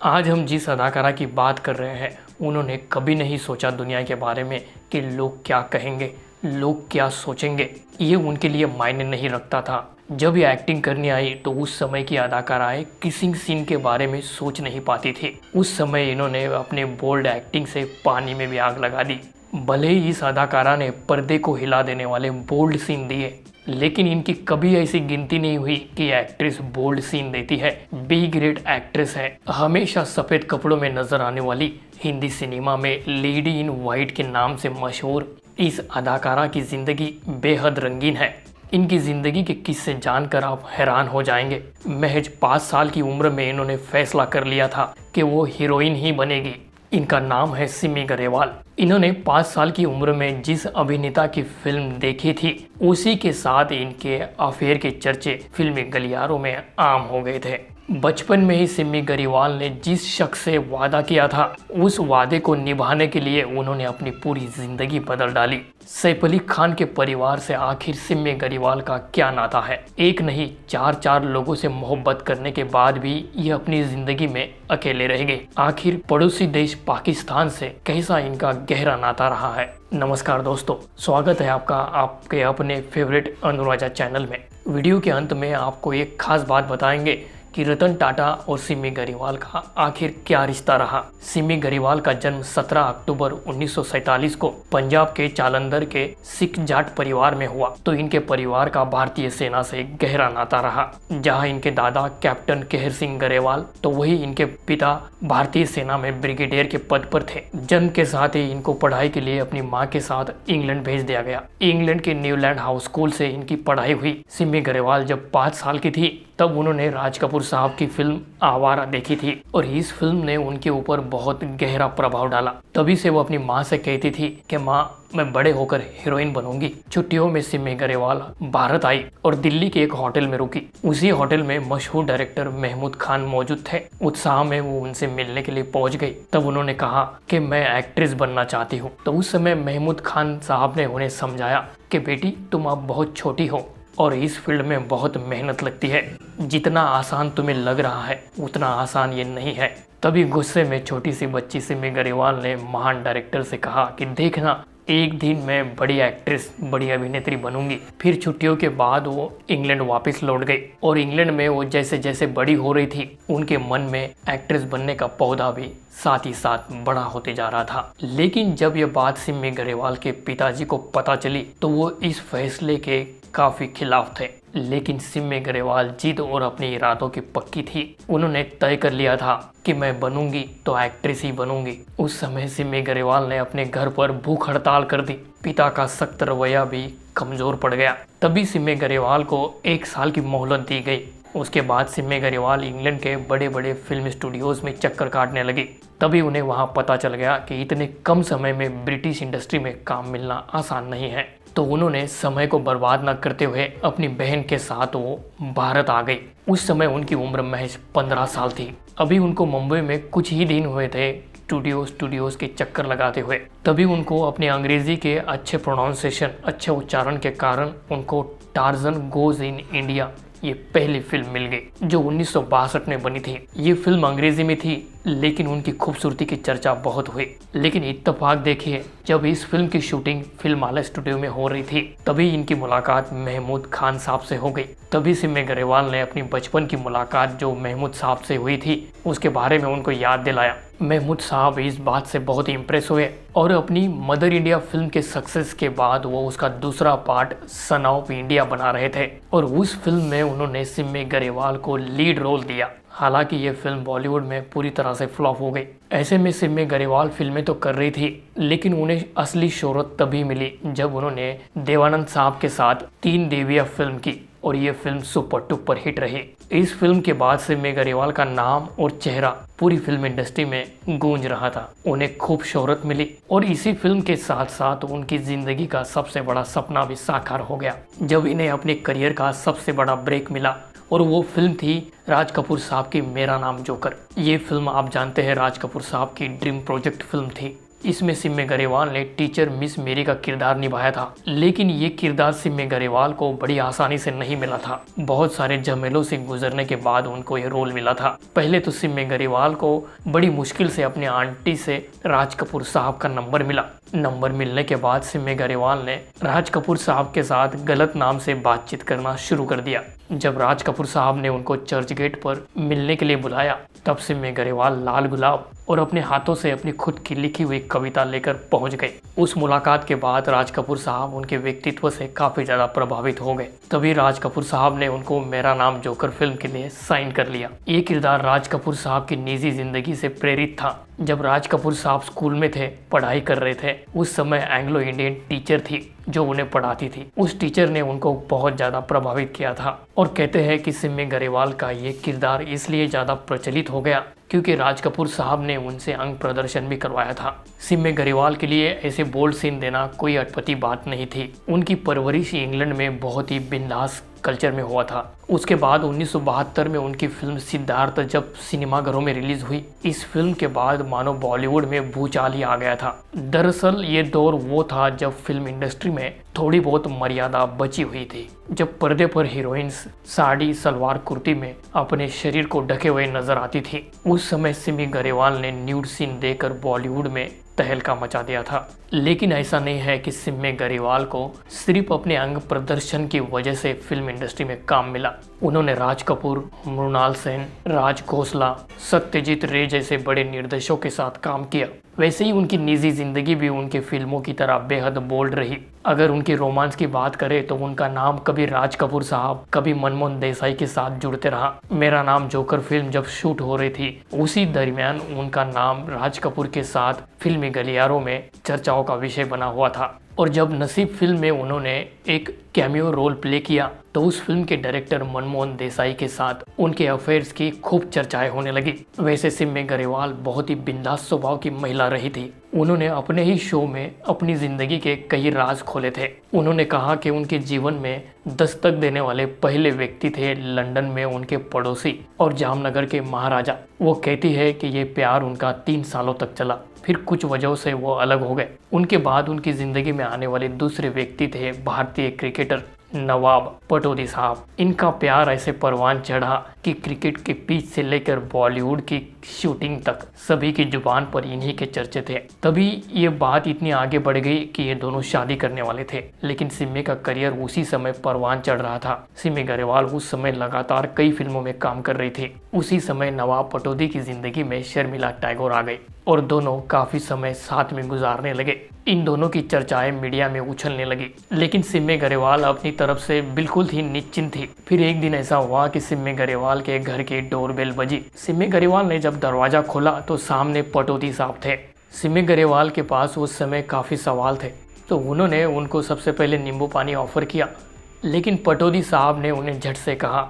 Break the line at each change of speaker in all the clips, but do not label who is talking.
आज हम जिस अदाकारा की बात कर रहे हैं उन्होंने कभी नहीं सोचा दुनिया के बारे में कि लोग क्या कहेंगे, लोग क्या सोचेंगे। ये उनके लिए मायने नहीं रखता था। जब ये एक्टिंग करने आई तो उस समय की अदाकाराएं किसिंग सीन के बारे में सोच नहीं पाती थी। उस समय इन्होंने अपने बोल्ड एक्टिंग से पानी में भी आग लगा दी। भले ही इस अदाकारा ने पर्दे को हिला देने वाले बोल्ड सीन दिए, लेकिन इनकी कभी ऐसी गिनती नहीं हुई कि एक्ट्रेस बोल्ड सीन देती है। बी ग्रेड एक्ट्रेस है। हमेशा सफ़ेद कपड़ों में नजर आने वाली हिंदी सिनेमा में लेडी इन वाइट के नाम से मशहूर इस अदाकारा की ज़िंदगी बेहद रंगीन है। इनकी ज़िंदगी के किस्से जानकर आप हैरान हो जाएंगे। महज 5 साल की उम्र में इन्होंने फैसला कर लिया था कि वो हीरोइन ही बनेगी। इनका नाम है सिमी गरेवाल। इन्होंने 5 साल की उम्र में जिस अभिनेता की फिल्म देखी थी उसी के साथ इनके अफेयर के चर्चे फिल्मी गलियारों में आम हो गए थे। बचपन में ही सिमी गरेवाल ने जिस शख्स से वादा किया था उस वादे को निभाने के लिए उन्होंने अपनी पूरी जिंदगी बदल डाली। सैफ अली खान के परिवार से आखिर सिमी गरेवाल का क्या नाता है। एक नहीं 4 लोगों से मोहब्बत करने के बाद भी ये अपनी जिंदगी में अकेले रह गए। आखिर पड़ोसी देश पाकिस्तान से कैसा इनका गहरा नाता रहा है। नमस्कार दोस्तों, स्वागत है आपका आपके अपने फेवरेट अनुराजा चैनल में। वीडियो के अंत में आपको एक खास बात बताएंगे कि रतन टाटा और सिमी गरेवाल का आखिर क्या रिश्ता रहा। सिमी गरेवाल का जन्म 17 अक्टूबर 1947 को पंजाब के जालंधर के सिख जाट परिवार में हुआ। तो इनके परिवार का भारतीय सेना से गहरा नाता रहा। जहां इनके दादा कैप्टन केहर सिंह गरेवाल तो वही इनके पिता भारतीय सेना में ब्रिगेडियर के पद पर थे। जन्म के साथ ही इनको पढ़ाई के लिए अपनी माँ के साथ इंग्लैंड भेज दिया गया। इंग्लैंड के न्यूलैंड हाउस स्कूल से इनकी पढ़ाई हुई। सिमी गरेवाल जब 5 साल की थी तब उन्होंने राज कपूर साहब की फिल्म आवारा देखी थी और इस फिल्म ने उनके ऊपर बहुत गहरा प्रभाव डाला। तभी से वो अपनी माँ से कहती थी कि माँ, मैं बड़े होकर हीरोइन बनूंगी। छुट्टियों में सिमी गरेवाल भारत आई और दिल्ली के एक होटल में रुकी। उसी होटल में मशहूर डायरेक्टर महमूद खान मौजूद थे। उत्साह में वो उनसे मिलने के लिए पहुंच गई। तब उन्होंने कहा कि मैं एक्ट्रेस बनना चाहती हूँ। तो उस समय महमूद खान साहब ने उन्हें समझाया कि बेटी, तुम अब बहुत छोटी हो और इस फील्ड में बहुत मेहनत लगती है। जितना आसान तुम्हें लग रहा है उतना आसान ये नहीं है। तभी गुस्से में छोटी सी बच्ची सिमी गरेवाल ने महान डायरेक्टर से कहा कि देखना, एक दिन मैं बड़ी एक्ट्रेस, बड़ी अभिनेत्री बनूंगी। फिर छुट्टियों के बाद वो इंग्लैंड वापस लौट गई और इंग्लैंड में वो जैसे जैसे बड़ी हो रही थी उनके मन में एक्ट्रेस बनने का पौधा भी साथ ही साथ बड़ा होते जा रहा था। लेकिन जब ये बात सिमी गरेवाल के पिताजी को पता चली तो वो इस फैसले के काफी खिलाफ थे। लेकिन सिमी गरेवाल जिद और अपने इरादों की पक्की थी। उन्होंने तय कर लिया था कि मैं बनूंगी तो एक्ट्रेस ही बनूंगी। उस समय सिमी गरेवाल ने अपने घर पर भूख हड़ताल कर दी। पिता का सख्त रवैया भी कमजोर पड़ गया। तभी सिमी गरेवाल को 1 साल की मोहलत दी गई। उसके बाद सिमी गरेवाल इंग्लैंड के बड़े बड़े फिल्म स्टूडियोज में चक्कर काटने लगी। तभी उन्हें वहां पता चल गया कि इतने कम समय में ब्रिटिश इंडस्ट्री में काम मिलना आसान नहीं है। तो उन्होंने समय को बर्बाद न करते हुए अपनी बहन के साथ वो भारत आ गई। उस समय उनकी उम्र महज 15 साल थी। अभी उनको मुंबई में कुछ ही दिन हुए थे स्टूडियोज के चक्कर लगाते हुए। तभी उनको अपने अंग्रेजी के अच्छे प्रोनाउंसिएशन, अच्छे उच्चारण के कारण उनको टार्जन गोज इन इंडिया ये पहली फिल्म मिल गई जो 1962 में बनी थी। ये फिल्म अंग्रेजी में थी लेकिन उनकी खूबसूरती की चर्चा बहुत हुई। लेकिन इत्तेफाक देखिए, जब इस फिल्म की शूटिंग फिल्माला स्टूडियो में हो रही थी तभी इनकी मुलाकात महमूद खान साहब से हो गई। तभी सिमी गरेवाल ने अपनी बचपन की मुलाकात जो महमूद साहब से हुई थी उसके बारे में उनको याद दिलाया। महमूद साहब इस बात से बहुत इम्प्रेस हुए और अपनी मदर इंडिया फिल्म के सक्सेस के बाद वो उसका दूसरा पार्ट सन ऑफ इंडिया बना रहे थे और उस फिल्म में उन्होंने सिमी गरेवाल को लीड रोल दिया। हालांकि ये फिल्म बॉलीवुड में पूरी तरह से फ्लॉप हो गई। ऐसे में सिमी गरेवाल फिल्में तो कर रही थी लेकिन उन्हें असली शोहरत तभी मिली जब उन्होंने देवानंद साहब के साथ 3 देवियां फिल्म की और ये फिल्म सुपर टुपर हिट रही। इस फिल्म के बाद सिमी गरेवाल का नाम और चेहरा पूरी फिल्म इंडस्ट्री में गूंज रहा था। उन्हें खूब शोहरत मिली और इसी फिल्म के साथ साथ उनकी जिंदगी का सबसे बड़ा सपना भी साकार हो गया जब इन्हें अपने करियर का सबसे बड़ा ब्रेक मिला और वो फिल्म थी राज कपूर साहब की मेरा नाम जोकर। ये फिल्म आप जानते हैं राज कपूर साहब की ड्रीम प्रोजेक्ट फिल्म थी। इसमें सिम्मे गरेवाल ने टीचर मिस मेरी का किरदार निभाया था, लेकिन ये किरदार सिम्मे गरेवाल को बड़ी आसानी से नहीं मिला था। बहुत सारे झमेलों से गुजरने के बाद उनको ये रोल मिला था। पहले तो सिम्मे गरेवाल को बड़ी मुश्किल से अपनी आंटी से राज कपूर साहब का नंबर मिला। नंबर मिलने के बाद सिम्मे गरेवाल ने राज कपूर साहब के साथ गलत नाम से बातचीत करना शुरू कर दिया। जब राज कपूर साहब ने उनको चर्च गेट पर मिलने के लिए बुलाया, तब सिम्मे गरेवाल लाल गुलाब और अपने हाथों से अपनी खुद की लिखी हुई कविता लेकर पहुंच गए। उस मुलाकात के बाद राज कपूर साहब उनके व्यक्तित्व से काफी ज्यादा प्रभावित हो गए। तभी राज कपूर साहब ने उनको मेरा नाम जोकर फिल्म के लिए साइन कर लिया। ये किरदार राज कपूर साहब की निजी जिंदगी से प्रेरित था। जब राज कपूर साहब स्कूल में थे, पढ़ाई कर रहे थे, उस समय एंग्लो इंडियन टीचर थी जो उन्हें पढ़ाती थी। उस टीचर ने उनको बहुत ज़्यादा प्रभावित किया था और कहते हैं कि सिम्मे गरेवाल का ये किरदार इसलिए ज़्यादा प्रचलित हो गया क्योंकि राज कपूर साहब ने उनसे अंग प्रदर्शन भी करवाया था। सिम्मे गरेवाल के लिए ऐसे बोल्ड सीन देना कोई अटपटी बात नहीं थी। उनकी परवरिश इंग्लैंड में बहुत ही बिंदास कल्चर में हुआ था। उसके बाद 1972 में उनकी फिल्म सिद्धार्थ जब सिनेमाघरों में रिलीज हुई, इस फिल्म के बाद मानो बॉलीवुड में भूचाल ही आ गया था। दरअसल ये दौर वो था जब फिल्म इंडस्ट्री में थोड़ी बहुत मर्यादा बची हुई थी, जब पर्दे पर हीरोइंस साड़ी सलवार कुर्ती में अपने शरीर को ढके हुए नजर आती थी। उस समय सिमी गरेवाल ने न्यूड सीन देकर बॉलीवुड में तहलका मचा दिया था। लेकिन ऐसा नहीं है कि सिम्मे गरेवाल को सिर्फ अपने अंग प्रदर्शन की वजह से फिल्म इंडस्ट्री में काम मिला। उन्होंने राज कपूर, मृणाल सेन, राज खोसला, सत्यजीत रे जैसे बड़े निर्देशकों के साथ काम किया। वैसे ही उनकी निजी जिंदगी भी उनकी फिल्मों की तरह बेहद बोल्ड रही। अगर उनकी रोमांस की बात करें तो उनका नाम कभी राज कपूर साहब, कभी मनमोहन देसाई के साथ जुड़ते रहा। मेरा नाम जोकर फिल्म जब शूट हो रही थी, उसी दरमियान उनका नाम राज कपूर के साथ फिल्मी गलियारों में चर्चाओं का विषय बना हुआ था। और जब नसीब फिल्म में उन्होंने एक कैमियो रोल प्ले किया तो उस फिल्म के डायरेक्टर मनमोहन देसाई के साथ उनके अफेयर्स की खूब चर्चाएं होने लगी। वैसे सिम्मे गरेवाल बहुत ही बिंदास स्वभाव की महिला रही थी। उन्होंने अपने ही शो में अपनी जिंदगी के कई राज खोले थे। उन्होंने कहा कि उनके जीवन में दस्तक देने वाले पहले व्यक्ति थे लंदन में उनके पड़ोसी और जामनगर के महाराजा। वो कहती है कि ये प्यार उनका 3 सालों तक चला, फिर कुछ वजहों से वो अलग हो गए। उनके बाद उनकी जिंदगी में आने वाले दूसरे व्यक्ति थे भारतीय क्रिकेटर नवाब पटौदी साहब। इनका प्यार ऐसे परवान चढ़ा कि क्रिकेट के पिच से लेकर बॉलीवुड की शूटिंग तक सभी की जुबान पर इन्हीं के चर्चे थे। तभी ये बात इतनी आगे बढ़ गई कि ये दोनों शादी करने वाले थे। लेकिन सिम्मे का करियर उसी समय परवान चढ़ रहा था। सिम्मे गरेवाल उस समय लगातार कई फिल्मों में काम कर रही थी। उसी समय नवाब पटौदी की जिंदगी में शर्मिला टैगोर आ गई और दोनों काफी समय साथ में गुजारने लगे। इन दोनों की चर्चाएं मीडिया में उछलने लगी, लेकिन सिम्मे गरेवाल अपनी तरफ से बिल्कुल ही निश्चिंत थी। फिर एक दिन ऐसा हुआ कि सिम्मे गरेवाल के घर की डोरबेल बजी। सिम्मे गरेवाल ने जब दरवाजा खोला तो सामने पटौदी साहब थे। सिम्मे गरेवाल के पास उस समय काफी सवाल थे, तो उन्होंने उनको सबसे पहले नींबू पानी ऑफर किया। लेकिन पटौदी साहब ने उन्हें झट से कहा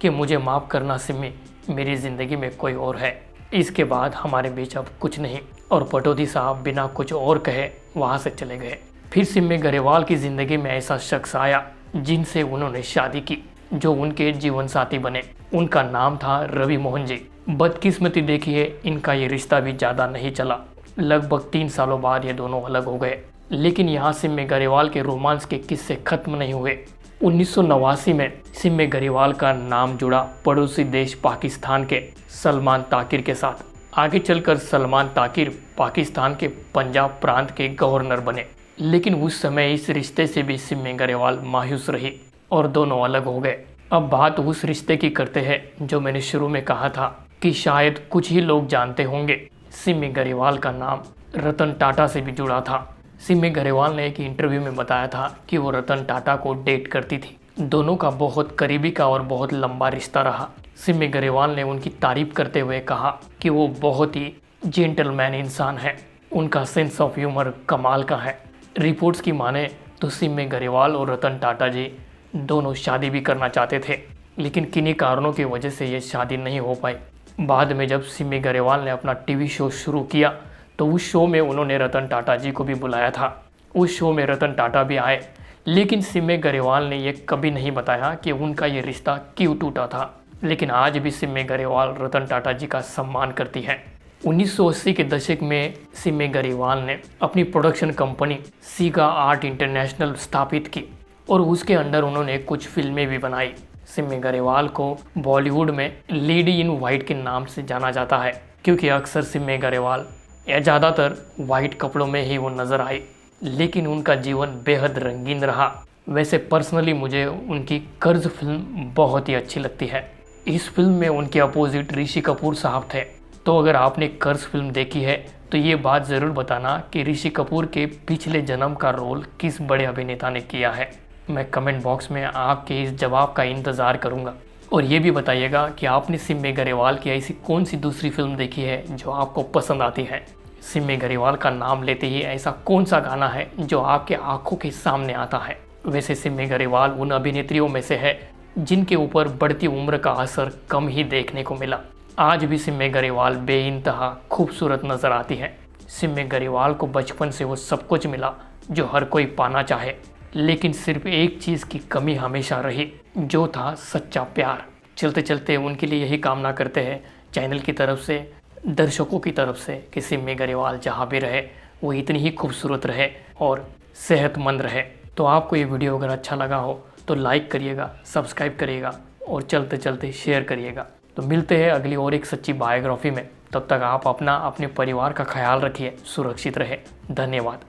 कि मुझे माफ करना सिम्मी, मेरी जिंदगी में कोई और है, इसके बाद हमारे बीच अब कुछ नहीं। और पटौदी साहब बिना कुछ और कहे वहाँ से चले गए। फिर सिम्मे गरेवाल की जिंदगी में ऐसा शख्स आया जिनसे उन्होंने शादी की, जो उनके जीवन साथी बने। उनका नाम था रवि मोहन जी। बदकिस्मती देखिए, इनका ये रिश्ता भी ज़्यादा नहीं चला। लगभग 3 सालों बाद ये दोनों अलग हो गए। लेकिन यहाँ सिम्मे गरेवाल के रोमांस के किस्से खत्म नहीं हुए। 1989 में सिम्मे गरेवाल का नाम जुड़ा पड़ोसी देश पाकिस्तान के सलमान ताकिर के साथ। आगे चलकर सलमान ताकिर पाकिस्तान के पंजाब प्रांत के गवर्नर बने। लेकिन उस समय इस रिश्ते से भी सिम्मे गरेवाल मायूस रही और दोनों अलग हो गए। अब बात उस रिश्ते की करते हैं जो मैंने शुरू में कहा था कि शायद कुछ ही लोग जानते होंगे। सिम्मे गरेवाल का नाम रतन टाटा से भी जुड़ा था। सिम्मे गरेवाल ने एक इंटरव्यू में बताया था कि वो रतन टाटा को डेट करती थी। दोनों का बहुत करीबी का और बहुत लंबा रिश्ता रहा। सिम्मे गरेवाल ने उनकी तारीफ करते हुए कहा कि वो बहुत ही जेंटलमैन इंसान है, उनका सेंस ऑफ ह्यूमर कमाल का है। रिपोर्ट्स की माने तो सिम्मे गरेवाल और रतन टाटा जी दोनों शादी भी करना चाहते थे, लेकिन किन्हीं कारणों की वजह से ये शादी नहीं हो पाई। बाद में जब सिम्मे गरेवाल ने अपना टीवी शो शुरू किया तो उस शो में उन्होंने रतन टाटा जी को भी बुलाया था। उस शो में रतन टाटा भी आए, लेकिन सिम्मे गरेवाल ने यह कभी नहीं बताया कि उनका ये रिश्ता क्यों टूटा था। लेकिन आज भी सिम्मे गरेवाल रतन टाटा जी का सम्मान करती हैं। 1980 के दशक में सिमी गरेवाल ने अपनी प्रोडक्शन कंपनी सीगा आर्ट इंटरनेशनल स्थापित की और उसके अंडर उन्होंने कुछ फिल्में भी बनाई। सिमी गरेवाल को बॉलीवुड में लेडी इन वाइट के नाम से जाना जाता है क्योंकि अक्सर सिमी गरेवाल या ज़्यादातर वाइट कपड़ों में ही वो नज़र आई, लेकिन उनका जीवन बेहद रंगीन रहा। वैसे पर्सनली मुझे उनकी कर्ज फिल्म बहुत ही अच्छी लगती है। इस फिल्म में उनके अपोजिट ऋषि कपूर साहब थे। तो अगर आपने कर्ज फिल्म देखी है तो ये बात ज़रूर बताना कि ऋषि कपूर के पिछले जन्म का रोल किस बड़े अभिनेता ने किया है। मैं कमेंट बॉक्स में आपके इस जवाब का इंतज़ार करूँगा। और ये भी बताइएगा कि आपने सिमी गरेवाल की ऐसी कौन सी दूसरी फिल्म देखी है जो आपको पसंद आती है। सिमी गरेवाल का नाम लेते ही ऐसा कौन सा गाना है जो आपके आंखों के सामने आता है। वैसे सिमी गरेवाल उन अभिनेत्रियों में से है जिनके ऊपर बढ़ती उम्र का असर कम ही देखने को मिला। आज भी सिमी गरेवाल बेइंतहा खूबसूरत नज़र आती है। सिमी गरेवाल को बचपन से वो सब कुछ मिला जो हर कोई पाना चाहे, लेकिन सिर्फ एक चीज़ की कमी हमेशा रही, जो था सच्चा प्यार। चलते चलते उनके लिए यही कामना करते हैं चैनल की तरफ से, दर्शकों की तरफ से, कि सिमी गरेवाल जहाँ भी रहे वो इतनी ही खूबसूरत रहे और सेहतमंद रहे। तो आपको ये वीडियो अगर अच्छा लगा हो तो लाइक करिएगा, सब्सक्राइब करिएगा और चलते चलते शेयर करिएगा। तो मिलते हैं अगली और एक सच्ची बायोग्राफी में। तब तक आप अपना अपने परिवार का ख्याल रखिए, सुरक्षित रहे। धन्यवाद।